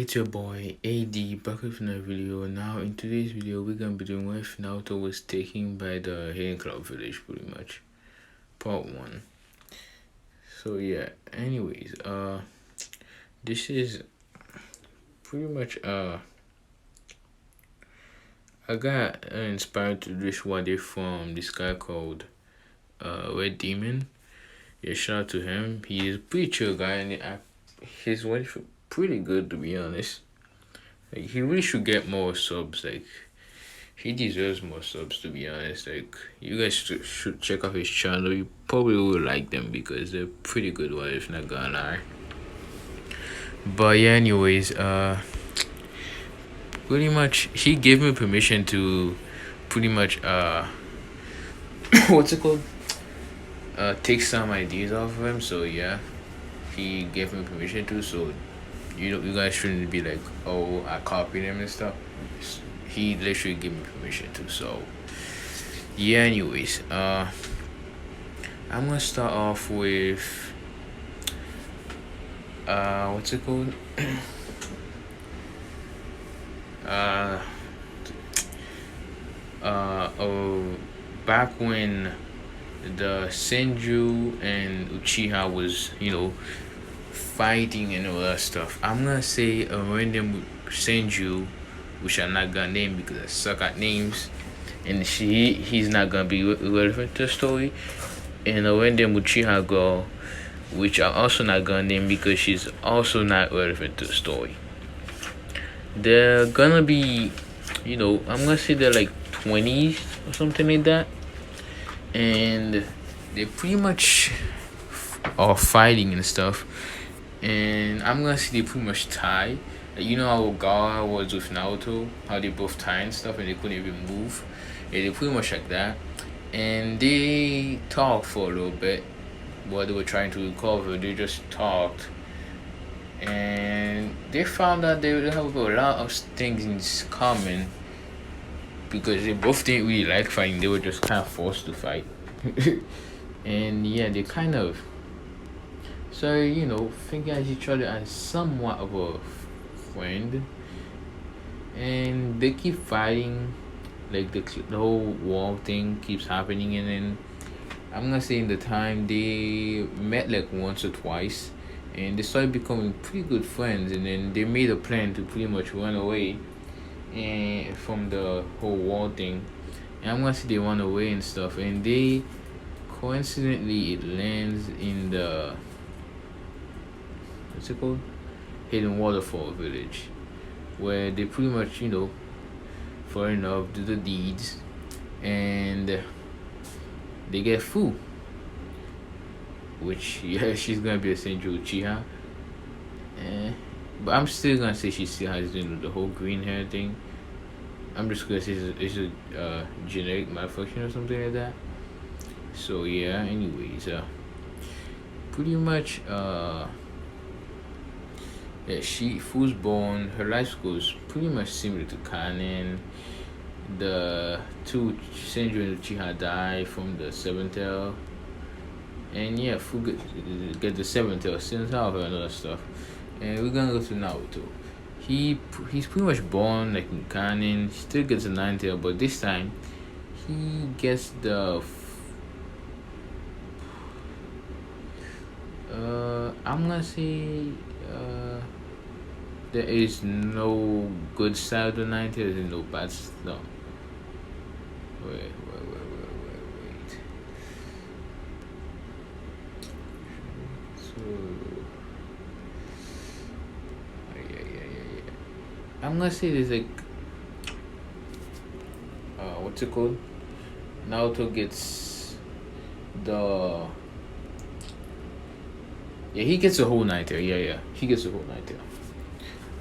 It's your boy AD back with another video. Now in today's video we're gonna be doing if Naruto was taken by the Hidden Cloud Village, pretty much. Part 1. So yeah, anyways, this is pretty much I got inspired to do this one day from this guy called Red Demon. Yeah, shout out to him. He is a pretty chill guy and his wife pretty good, to be honest. Like, he really should get more subs. Like, he deserves more subs, to be honest. Like, you guys should check out his channel. You probably will like them because they're pretty good wives, not gonna lie. But yeah, anyways, pretty much he gave me permission to pretty much what's it called? Take some ideas off of him. So yeah, he gave me permission to. So you guys shouldn't be like, oh, I copied him and stuff. He literally gave me permission to. So yeah, anyways, I'm gonna start off with what's it called? Back when the Senju and Uchiha was, fighting and all that stuff. I'm gonna say a random Senju, which I'm not gonna name because I suck at names, and he's not gonna be relevant to the story. And a random Uchiha girl, which I'm also not gonna name because she's also not relevant to the story. They're gonna be, I'm gonna say they're like 20s or something like that, and they pretty much are fighting and stuff. And I'm gonna say they pretty much tie. Like, you know how Gaara was with Naruto, how they both tie and stuff and they couldn't even move. Yeah, they pretty much like that. And they talked for a little bit while they were trying to recover. They just talked, and they found out they have a lot of things in common because they both didn't really like fighting. They were just kind of forced to fight. And yeah, they kind of think at each other as somewhat of a friend, and they keep fighting. Like, the whole wall thing keeps happening, and then I'm gonna say in the time they met like once or twice, and they started becoming pretty good friends, and then they made a plan to pretty much run away and from the whole wall thing. And I'm gonna say they run away and stuff, and they coincidentally it lands in the what's it called? Hidden Waterfall Village, where they pretty much, fall in love, do the deeds, and they get food. Which, yeah, she's gonna be a Senju Uchiha. But I'm still gonna say she still has the whole green hair thing. I'm just gonna say it's a genetic malfunction or something like that. So yeah, anyways, pretty much yeah, she was born. Her life goes pretty much similar to Kanen. The two Senju and Uchiha die from the seventh tail, and yeah, Fu get the seventh tail, sends out her and other stuff. And we're gonna go to Naruto. He's pretty much born like in Kanen. He still gets a ninth tail, but this time he gets the I'm gonna say there is no good side of the 90s, there is no bad no. Wait. So yeah. I'm gonna say there's like what's it called? Naruto gets the he gets a whole night there. Yeah. He gets a whole night there.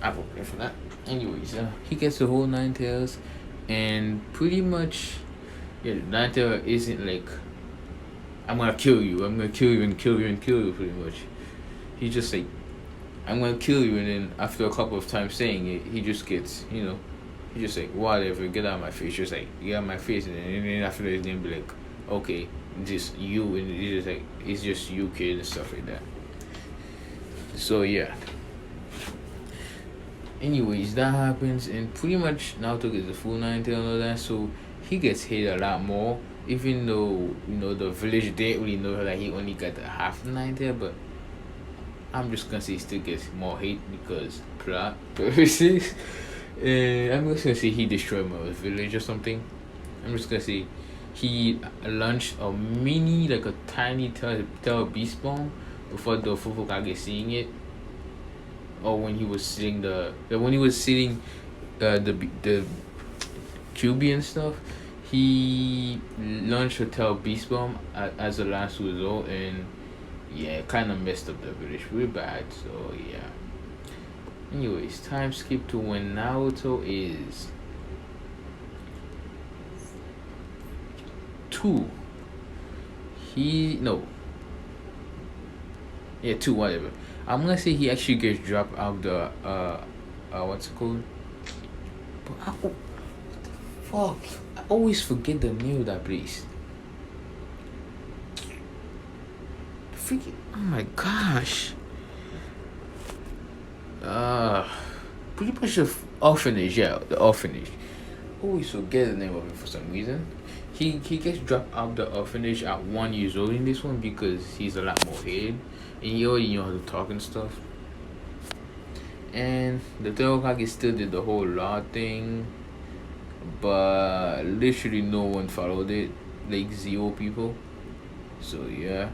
I will pay for that. Anyways, he gets the whole nine tails, and pretty much, the nine tail isn't like, I'm gonna kill you and kill you, pretty much. He just like, I'm gonna kill you, and then after a couple of times saying it, he just gets, he just like, whatever, get out of my face. Just like, get out of my face, and then after that, he's gonna be like, okay, just you, and it's just you, kid, and stuff like that. So yeah. Anyways, that happens, and pretty much Naruto gets the full nine tail and all that, so he gets hit a lot more. Even though the village didn't really know that he only got the half the nine tail, but I'm just gonna say he still gets more hate because plot purposes. And I'm just gonna say he destroyed my village or something. I'm just gonna say he launched a mini, like a tiny tail beast bomb before the Fufukage seeing it, or when he was sitting the QB and stuff. He launched a tail beast bomb as a last result, and yeah, kind of messed up the village real bad. So yeah. Anyways, time skip to when Naruto is 2. Yeah, 2, whatever. I'm gonna say he actually gets dropped out of the what's it called? But fuck, I always forget the name of that place. Freaking, oh my gosh. Pretty much the orphanage, yeah, the orphanage. Always forget the name of it for some reason. He gets dropped out the orphanage at 1 year old in this one because he's a lot more hated, and he already know how to talk and stuff. And the Teokage still did the whole law thing, but literally no one followed it, like 0 people. So yeah.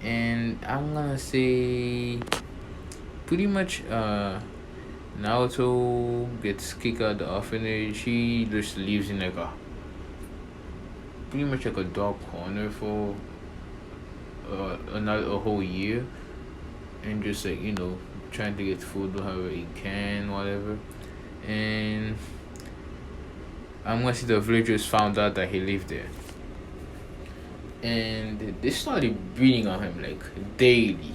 And I'm gonna say pretty much Naruto gets kicked out of the orphanage. He just lives in like a pretty much like a dark corner for a whole year, and just like trying to get food however he can, whatever. And I'm gonna say the villagers found out that he lived there, and they started beating on him like daily.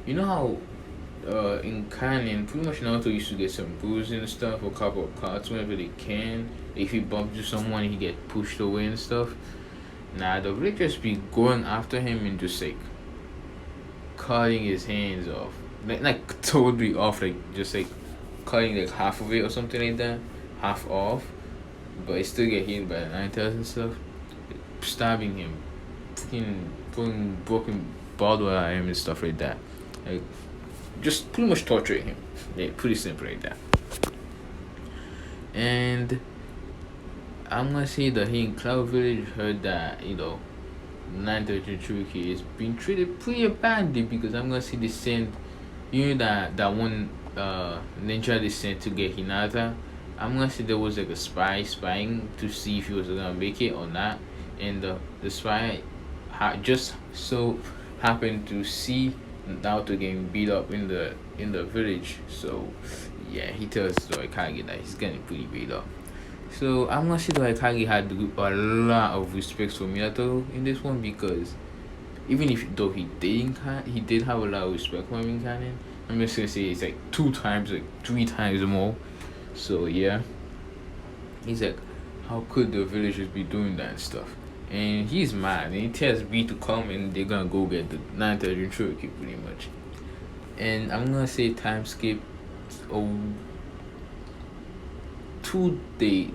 You know how in canon, pretty much Naruto used to get some bruises and stuff, or a couple of cuts whenever they can. If he bumped into someone, he get pushed away and stuff. Nah, the villagers be going after him and just like cutting his hands off, like totally off, like just like cutting like half of it or something like that, half off. But he still get hit by the 9,000 and stuff, stabbing him, putting broken bottle at him and stuff like that, like just pretty much torturing him. Yeah, pretty simple like that. And I'm gonna say that he in Cloud Village heard that 9,000 Cherokee is being treated pretty badly, because I'm gonna say they sent that one ninja they sent to get Hinata. I'm gonna say there was like a spying to see if he was gonna make it or not, and the spy just so happened to see Naruto getting beat up in the village. So yeah, he tells the Oikage that he's getting pretty beat up. So I'm gonna say the Oikage had a lot of respect for Minato in this one, because even if though he did have a lot of respect for him in canon, I'm just gonna say it's like 2 times, like 3 times more. So yeah, he's like, how could the villagers be doing that and stuff? And he's mad, and he tells B to come, and they're gonna go get the 9,000 Cherokee pretty much. And I'm gonna say time skip. Oh, 1 day.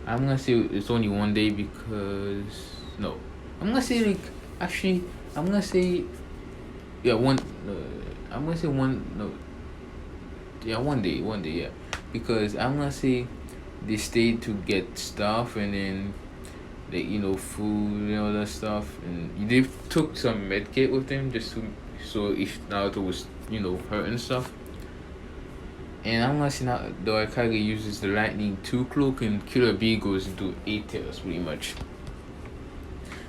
I'm gonna say it's only 1 day because no, I'm gonna say like actually I'm gonna say yeah one. I'm gonna say one no. Yeah, 1 day, yeah, because I'm gonna say they stayed to get stuff, and then they food and all that stuff, and they took some medkit with them just to so if Naruto was hurt and stuff. And I'm gonna say now the Oikage uses the lightning 2 cloak, and Killer B goes into 8 tails pretty much.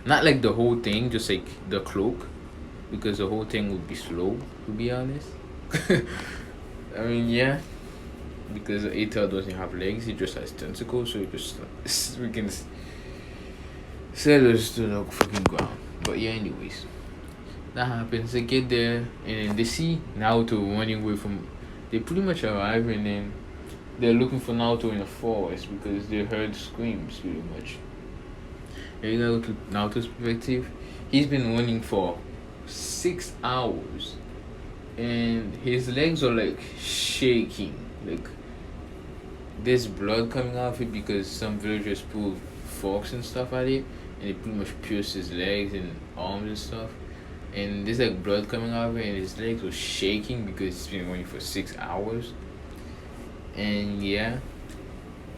Not like the whole thing, just like the cloak, because the whole thing would be slow, to be honest. I mean, yeah, because the 8 tail doesn't have legs, it just has tentacles, so it just we can settle to the fucking ground. But yeah, anyways, that happens. They get there, and then they see Naruto running away from. They pretty much arrive, and then they're looking for Naruto in the forest because they heard screams pretty much. And to Naruto's perspective, he's been running for 6 hours and his legs are like shaking, like there's blood coming out of it because some villagers pulled forks and stuff at it, and it pretty much pierced his legs and arms and stuff. And there's like blood coming out of it, and his legs were shaking because it's been going for 6 hours. And yeah,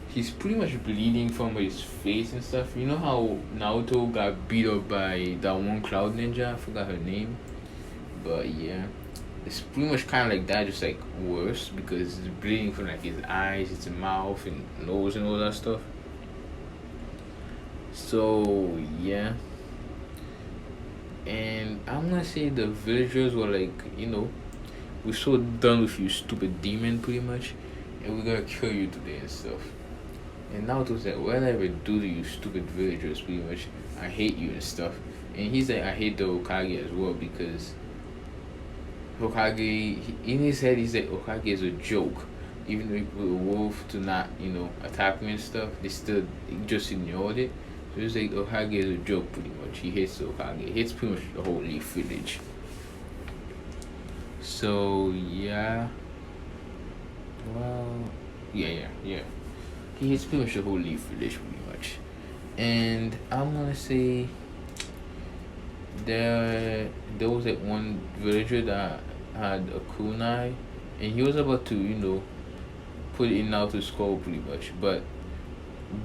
he's pretty much bleeding from his face and stuff. You know how Naruto got beat up by that one cloud ninja? I forgot her name, but yeah, it's pretty much kind of like that, just like worse because it's bleeding from like his eyes, his mouth, and nose, and all that stuff. So yeah, and I'm gonna say the villagers were like, we're so done with you, stupid demon, pretty much, and we're gonna kill you today and stuff. And Naruto's like, what did I ever do to you, stupid villagers, pretty much? I hate you and stuff. And he's like, I hate the Hokage as well because Hokage, in his head, he's like, Hokage is a joke. Even though he put a wolf to not, attack me and stuff, they still just ignored it. So he's like, Hokage is a joke, pretty much. He hates the Hokage. He hates pretty much the whole Leaf Village. So, yeah. Well, yeah. He hates pretty much the whole Leaf Village, pretty much. And I'm gonna say there was like one villager that had a kunai, and he was about to put it in Naruto's skull pretty much, but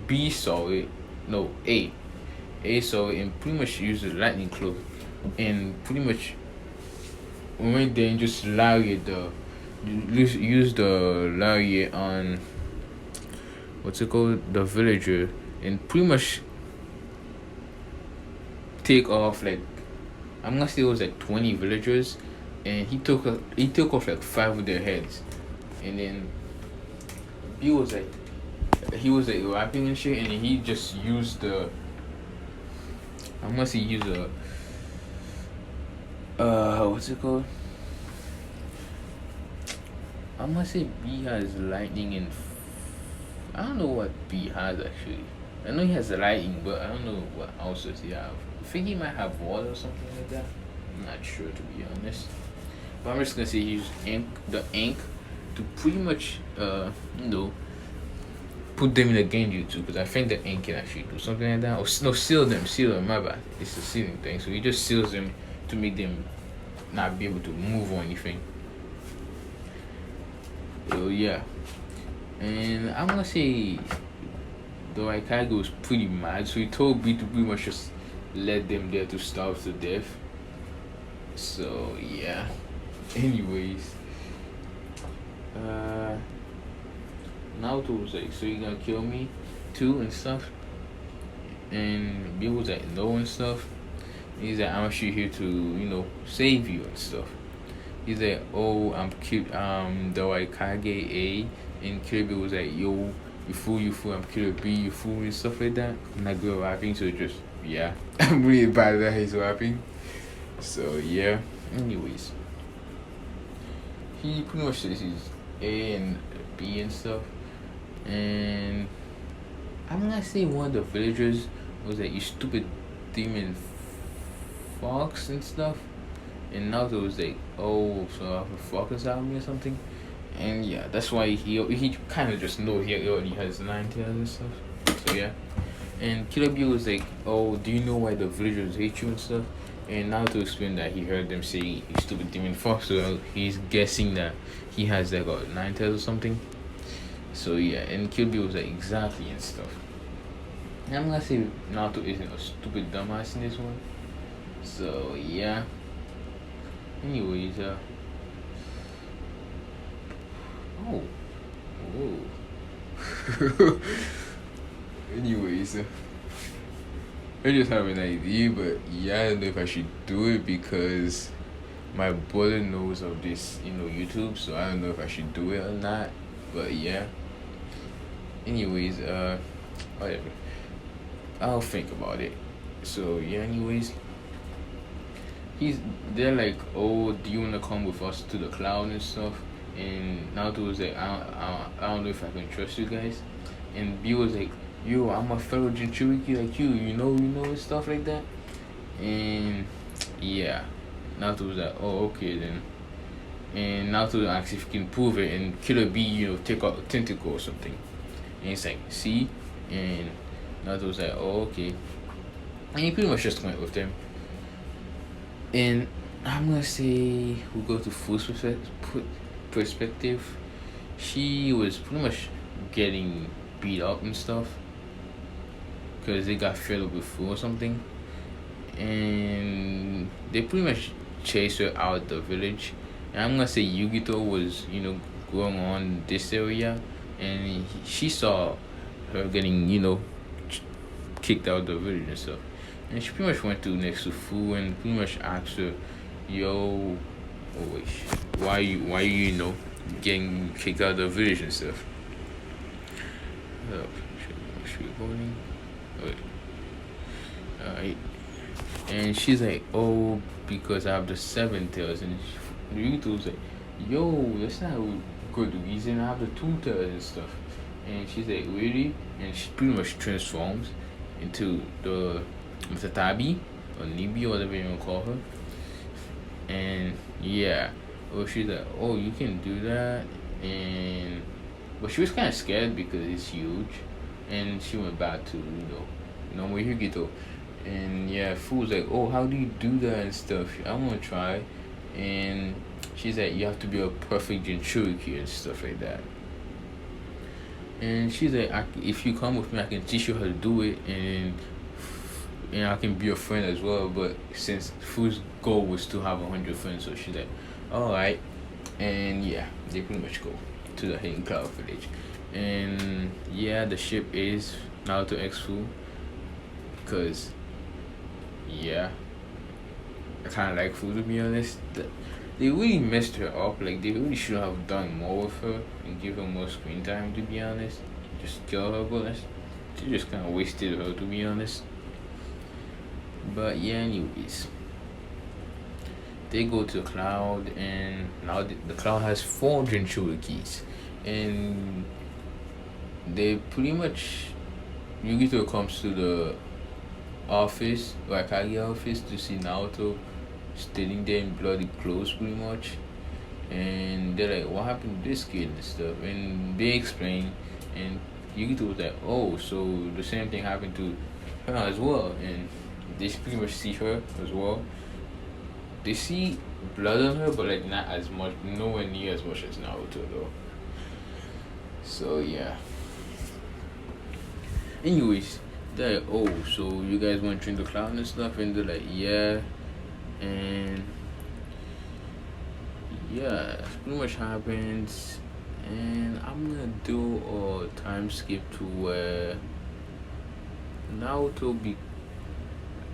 B saw it. No, A saw it and pretty much used the lightning cloak, and pretty much went there and just used the lariat on what's it called, the villager, and pretty much take off like, I'm gonna say it was like 20 villagers, and he took off like 5 of their heads, and then he was like rapping and shit, and then he just used I'm gonna say use what's it called? I'm gonna say B has lightning and I don't know what B has actually. I know he has the lightning, but I don't know what else does he have. I think he might have water or something like that. I'm not sure, to be honest. But I'm just gonna say he used the ink to pretty much put them in a genjutsu, because I think the ink can actually do something like that. Or no, seal them, my bad. It's a sealing thing. So he just seals them to make them not be able to move or anything. So yeah. And I'm gonna say the Raikage was pretty mad, so he told B to pretty much just let them there to starve to death. So yeah. Anyways, Naruto was like, so you gonna kill me too and stuff? And B was like, no and stuff. And he's like, I'm actually here to, save you and stuff. He's like, oh, I'm the Raikage A. And Kirby was like, yo, you fool, I'm Killer B, you fool, and stuff like that. I'm not good at rapping, so just, yeah. I'm really bad at his rapping. So, yeah. Anyways. He pretty much says he's A and B and stuff. And I'm gonna say one of the villagers was like, you stupid demon fox and stuff. And Naruto was like, oh, so I have a fox inside me or something. And yeah, that's why he kind of just know he already has 9 tails and stuff. So yeah. And Killer B was like, oh, do you know why the villagers hate you and stuff? And now to explain that he heard them say you stupid demon fox, so he's guessing that he has like 9 tails or something. So yeah, and Killer B was like, exactly and stuff. And I'm gonna say Naruto isn't a stupid dumbass in this one. So yeah. Anyways, oh. Anyways, I just have an idea, but yeah, I don't know if I should do it because my brother knows of this, YouTube, so I don't know if I should do it or not. But yeah. Anyways, whatever. I'll think about it. So yeah, anyways. They're like, oh, do you wanna come with us to the cloud and stuff? And Naruto was like, I don't know if I can trust you guys. And B was like, yo, I'm a fellow Jinchuriki like you, and stuff like that. And yeah, Naruto was like, oh, okay then. and Naruto asks if he can prove it, and Killer B, take out a tentacle or something. And he's like, see? And Naruto's like, oh, okay. And he pretty much just went with them. And I'm gonna say we go to Fu's perspective. She was pretty much getting beat up and stuff because they got fed up with Fu or something. And they pretty much chased her out the village. And I'm gonna say Yugito was, going on this area, and she saw her getting, kicked out of the village and stuff. And she pretty much went to next to Fu and pretty much asked her, "Yo, oh wait, why you getting kicked out of the village and stuff?" Should we recording? Wait. Alright. And she's like, "Oh, because I have the 7 tails." And Naruto was like, "Yo, that's not a good reason. I have the 2 tails and stuff." And she's like, "Really?" And she pretty much transforms into the Mutatabi or Nibi or whatever you want to call her. And yeah, well, she's like, "Oh, you can do that." And but she was kind of scared because it's huge, and she went back to normal Yugito. And yeah, Fu was like, "Oh, how do you do that and stuff? I want to try." And she's like, "You have to be a perfect Jinchuriki and stuff like that." And she's like, "If you come with me, I can teach you how to do it, and I can be a friend as well." But since Fu's goal was to have 100 friends, so she's like, "All right." And yeah, they pretty much go to the Hidden Cloud Village. And yeah, the ship is Naruto X Fu, because yeah, I kind of like Fu, to be honest. They really messed her up. Like, they really should have done more with her and give her more screen time, to be honest. Just kill her, but they just kind of wasted her, to be honest. But yeah, anyways, they go to the cloud, and now the cloud has 4 Jinchurikis, and they pretty much, Yugito comes to the office, Wakagi office, to see Naruto standing there in bloody clothes, pretty much. And they're like, "What happened to this kid and stuff?" And they explain, and Yugito was like, "Oh, so the same thing happened to her as well." And they pretty much see her as well. They see blood on her, but like not as much, nowhere near as much as Naruto though. So yeah. Anyways, they're like, "Oh, so you guys want to train the clown and stuff?" And they're like, "Yeah." And yeah, that's pretty much happens. And I'm gonna do a time skip to where Naruto be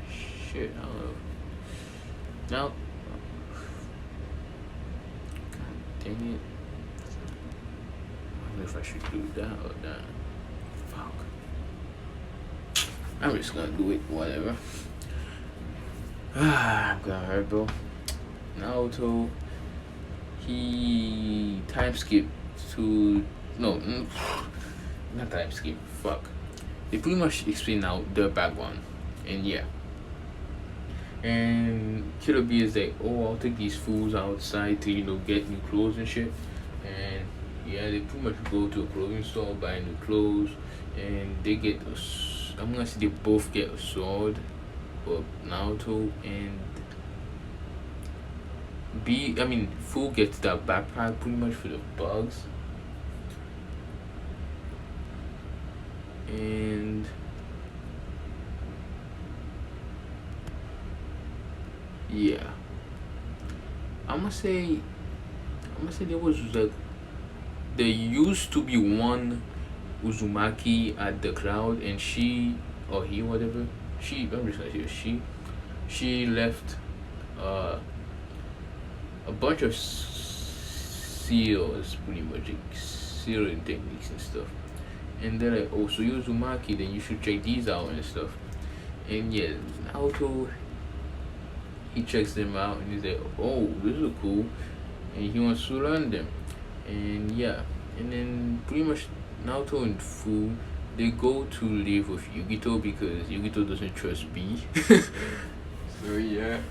shit. I don't know. Now, God dang it! I don't know if I should do that or that. Fuck. I'm just gonna do it. Whatever. I'm gonna hurt, bro. Naruto, he time skip to not time skip. Fuck. They pretty much explain now the background, and yeah. And Killer B is like, "Oh, I'll take these fools outside to get new clothes and shit." And yeah, they pretty much go to a clothing store, buy new clothes, and they get I'm gonna say they both get a sword. But Naruto and Fu gets that backpack pretty much for the bugs. And yeah, I'm gonna say there was like, there used to be one Uzumaki at the cloud, and she or he, whatever, I'm just gonna say she left a bunch of seals, pretty much, like sealing techniques and stuff. And they're like, "Oh, so you're Uzumaki, then you should check these out and stuff." And yeah, Naruto, he checks them out, and he's like, "Oh, this is cool," and he wants to learn them. And yeah, and then pretty much Naruto and Fu, they go to live with Yugito because Yugito doesn't trust B. So yeah.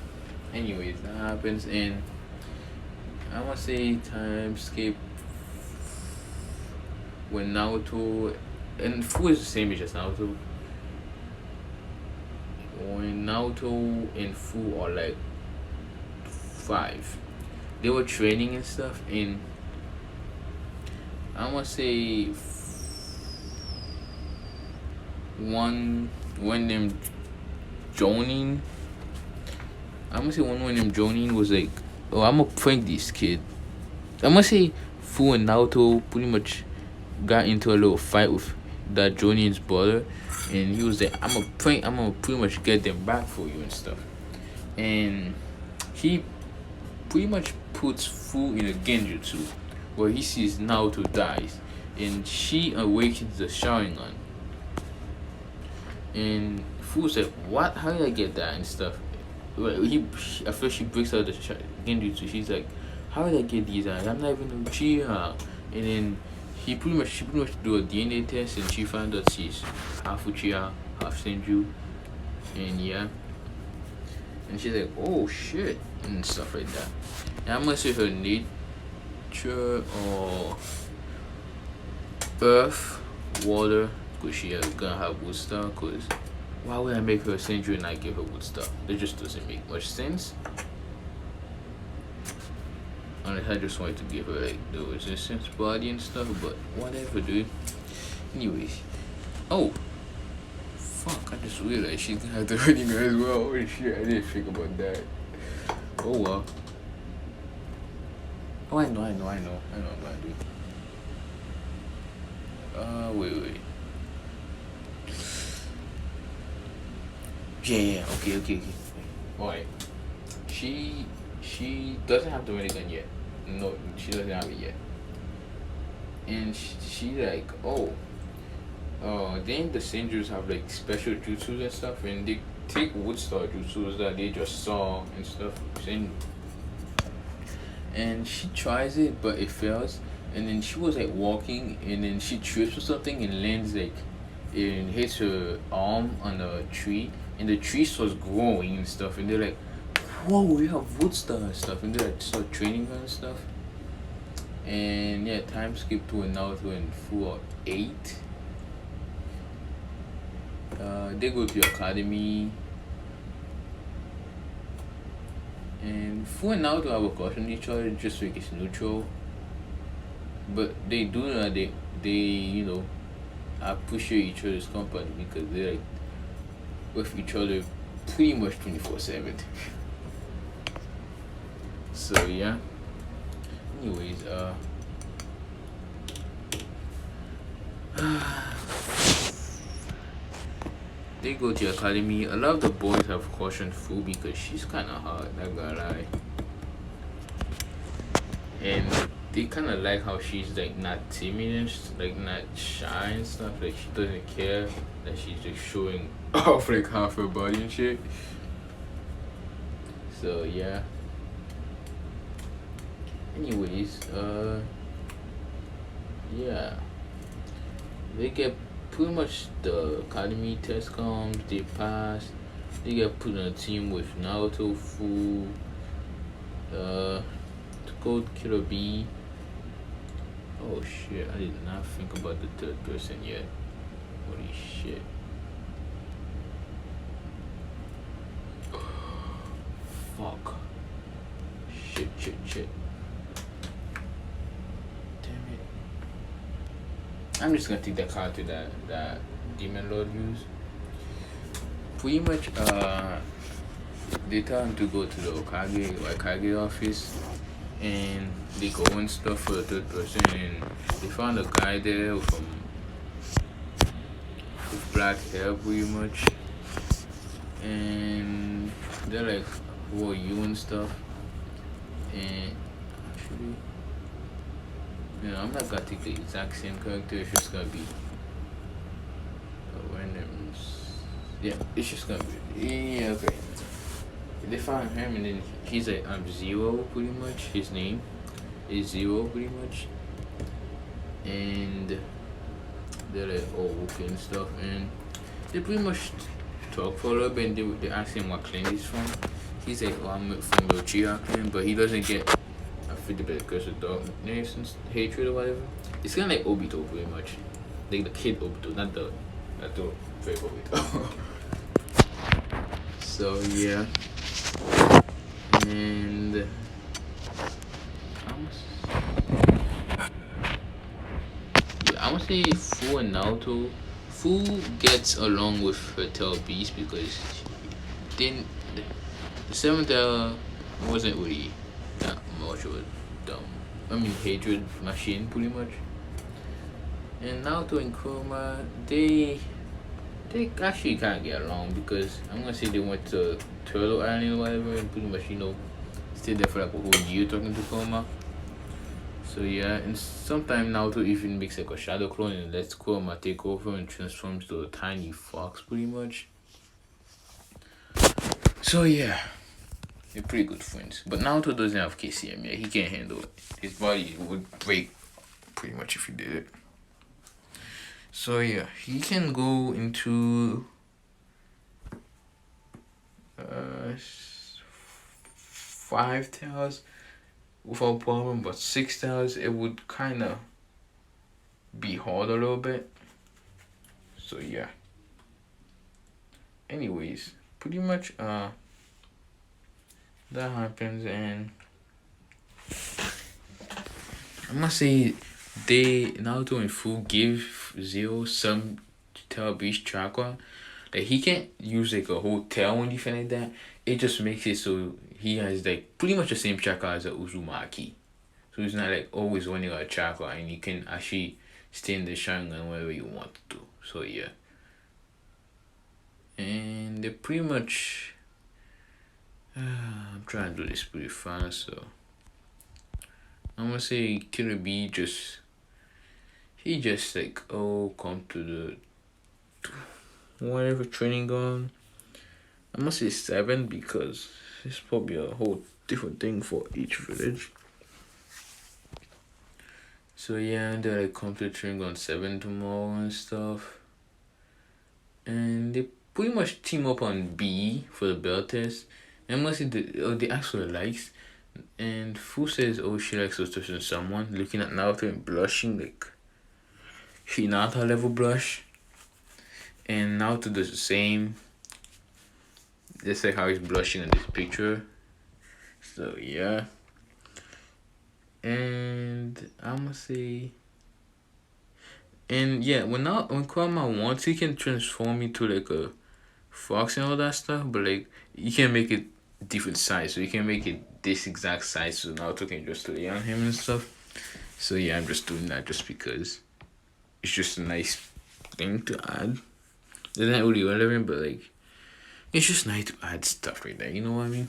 Anyways, that happens, and I want to say time skip when Naruto and Fu is the same age as Naruto. When Naruto and Fu are like 5, they were training and stuff. And I want to say one named Jonin. I'm gonna say one named Jonin was like, oh, I'm gonna prank this kid. I'm gonna say Fu and Naruto pretty much got into a little fight with that Jonin's brother, and he was like, I'm gonna pretty much get them back for you and stuff. And he pretty much puts Fu in a genjutsu where he sees Naruto dies, and she awakens the Sharingan. And Fu's like, what? How did I get that and stuff? Well, at first she breaks out the genjutsu. She's like, how did I get these eyes? I'm not even Uchiha. And then she pretty much do a DNA test, and she found out she's half Uchiha, half Senju, and yeah. And she's like, oh shit, and stuff like that. And I'm gonna say her nature or earth, water, because she is gonna have wood star. Because why would I make her a Senju and not give her wood star? That just doesn't make much sense. Unless I just wanted to give her like the resistance body and stuff, but whatever, dude. Anyways, oh fuck! I just realized she's gonna have the wedding as well. Holy shit! I didn't think about that. Oh well. Oh, I know what I'm gonna do. Wait. Yeah. Okay. Alright. She doesn't have the minigun yet. No, she doesn't have it yet. And she like, then the Senjus have like special jutsus and stuff, and they take wood star jutsus that they just saw and stuff. And she tries it, but it fails. And then she was like walking, and then she trips or something and lands like, and hits her arm on a tree, and the tree starts growing and stuff. And they're like, whoa, we have wood star and stuff. And they like start training her and stuff. And yeah, time skip to Naruto and Fu are 8. They go to the academy. And Fu and Naruto have a crush on each other just like it's neutral. But they do know that they appreciate each other's company because they're like with each other pretty much 24/7. So yeah. Anyways, they go to academy. A lot of the boys have cautioned Fu because she's kind of hard, not gonna lie. And they kind of like how she's like not timid and like not shy and stuff. Like she doesn't care that she's just showing off like half her body and shit. So yeah. Anyways, yeah. They get pretty much the academy test comes, they pass, they get put on a team with Naruto, Fu, Gold Killer B. Oh shit, I did not think about the third person yet. Holy shit. Fuck. Shit. I'm just gonna take that character that Demon Lord used. Pretty much, they tell him to go to the Okage office, and they go and stuff for the third person, and they found a guy there with black hair, pretty much, and they're like, "Who are you?" and stuff, and actually. I'm not gonna take the exact same character. It's just gonna be random. Yeah, it's just gonna be okay. They found him, and then he's like, I'm Zero, pretty much. His name is Zero, pretty much. And they're like, okay and stuff, and they pretty much talk for a little bit. And they ask him what clan he's from. He's like, I'm from the Uchiha clan, but he doesn't get defeated by the curse of darkness and hatred or whatever. It's kind of like Obito, pretty much. Like the kid Obito, not the very Obito. So yeah, and I'm gonna say Fu and Naruto. Fu gets along with her tail beast because then the seventh era wasn't really that much of a dumb, hatred machine pretty much. And Naruto and Kurama, they actually kind of get along because I'm gonna say they went to Turtle Island or whatever and pretty much stayed there for like a whole year talking to Kurama. So yeah, and sometimes Naruto even makes like a shadow clone and lets Kurama take over and transforms to a tiny fox pretty much. So yeah, they're pretty good friends. But Naruto doesn't have KCM yet. He can't handle it. His body would break pretty much if he did it. So yeah, he can go into 5 towers without problem, but 6 towers it would kind of be hard a little bit. So yeah. Anyways, pretty much that happens, and I must say Naruto and Fu give Zero some tail beast chakra. Like he can't use like a whole tail or anything like that. It just makes it so he has like pretty much the same chakra as a Uzumaki. So he's not like always running out of chakra, and you can actually stay in the Sharingan wherever you want to. So yeah. And they're pretty much I'm trying to do this pretty fast, so I'm gonna say Killer B he just like come to the whatever training on. I'm gonna say 7 because it's probably a whole different thing for each village. So yeah, and they like come to the training on 7 tomorrow and stuff. And they pretty much team up on B for the bell test. And mostly they ask for the likes. And Fu says, she likes to touch on someone, looking at Naruto and blushing like Hinata level blush. And Naruto does the same. Just like how he's blushing in this picture. So yeah. And I'm gonna say, and yeah, when Kurama wants, he can transform into like a fox and all that stuff, but like you can make it different size, so you can make it this exact size, so Naruto can just lay on him and stuff. So yeah, I'm just doing that just because it's just a nice thing to add. It's not really relevant, but like it's just nice to add stuff right there. You know what I mean?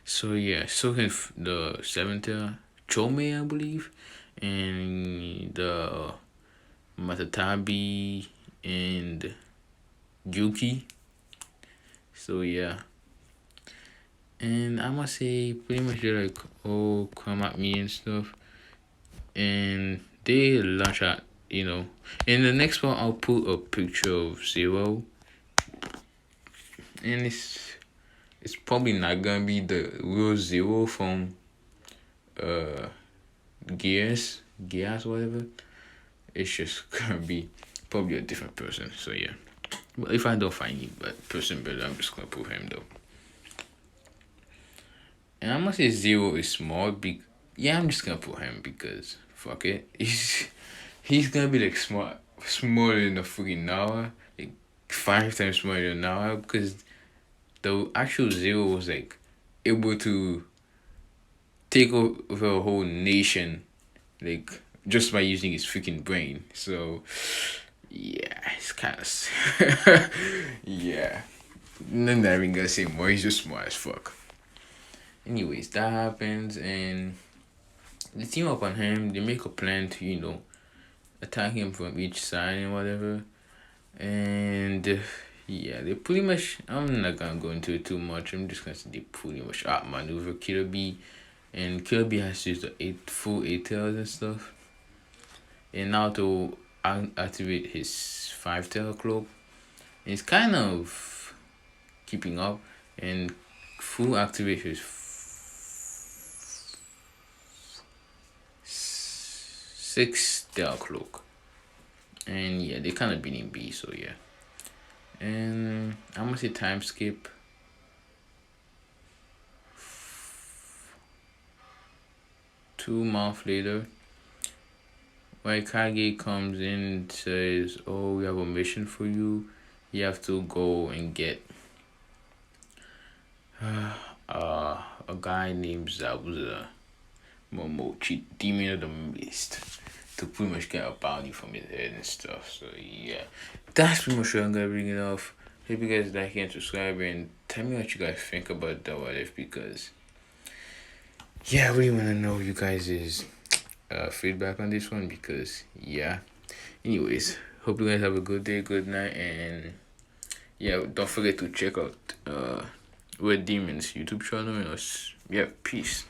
So yeah, so can the 7th Chome, I believe, and the Matatabi and Yuki. So yeah. And I must say pretty much they're like, come at me and stuff. And they launch out, In the next one I'll put a picture of Zero. And it's probably not gonna be the real Zero from Gears, whatever. It's just gonna be probably a different person. So yeah. But if I don't find you but person better, I'm just gonna put him though. And I'm gonna say Zero is small. I'm just gonna put him because fuck it. He's gonna be like smaller than the freaking Nawa, like 5 times smaller than Nawa, because the actual Zero was like able to take over a whole nation, like just by using his freaking brain. So yeah, it's kind of yeah. I'm not even gonna say more. He's just smart as fuck. Anyways, that happens, and they team up on him. They make a plan to attack him from each side and whatever. And yeah, they pretty much. I'm not gonna go into it too much. I'm just gonna say they pretty much outmaneuver Killer B, and Killer B has to use the full 8 tails and stuff. And now to activate his 5 tail cloak, and it's kind of keeping up, and full activate his 6 Dark Cloak. And yeah, they kind of been in B, so yeah. And I'm gonna say time skip. 2 months later, Kage comes in and says, "Oh, we have a mission for you. You have to go and get a guy named Zabuza Momochi, Demon of the Mist, to pretty much get a bounty from his head and stuff." So yeah, that's pretty much what I'm gonna bring it off. Hope you guys like and subscribe and tell me what you guys think about the what if, because yeah, I really want to know you guys' feedback on this one, because yeah. Anyways, hope you guys have a good day, good night, and yeah, don't forget to check out Red Demons YouTube channel and us. Yeah, peace.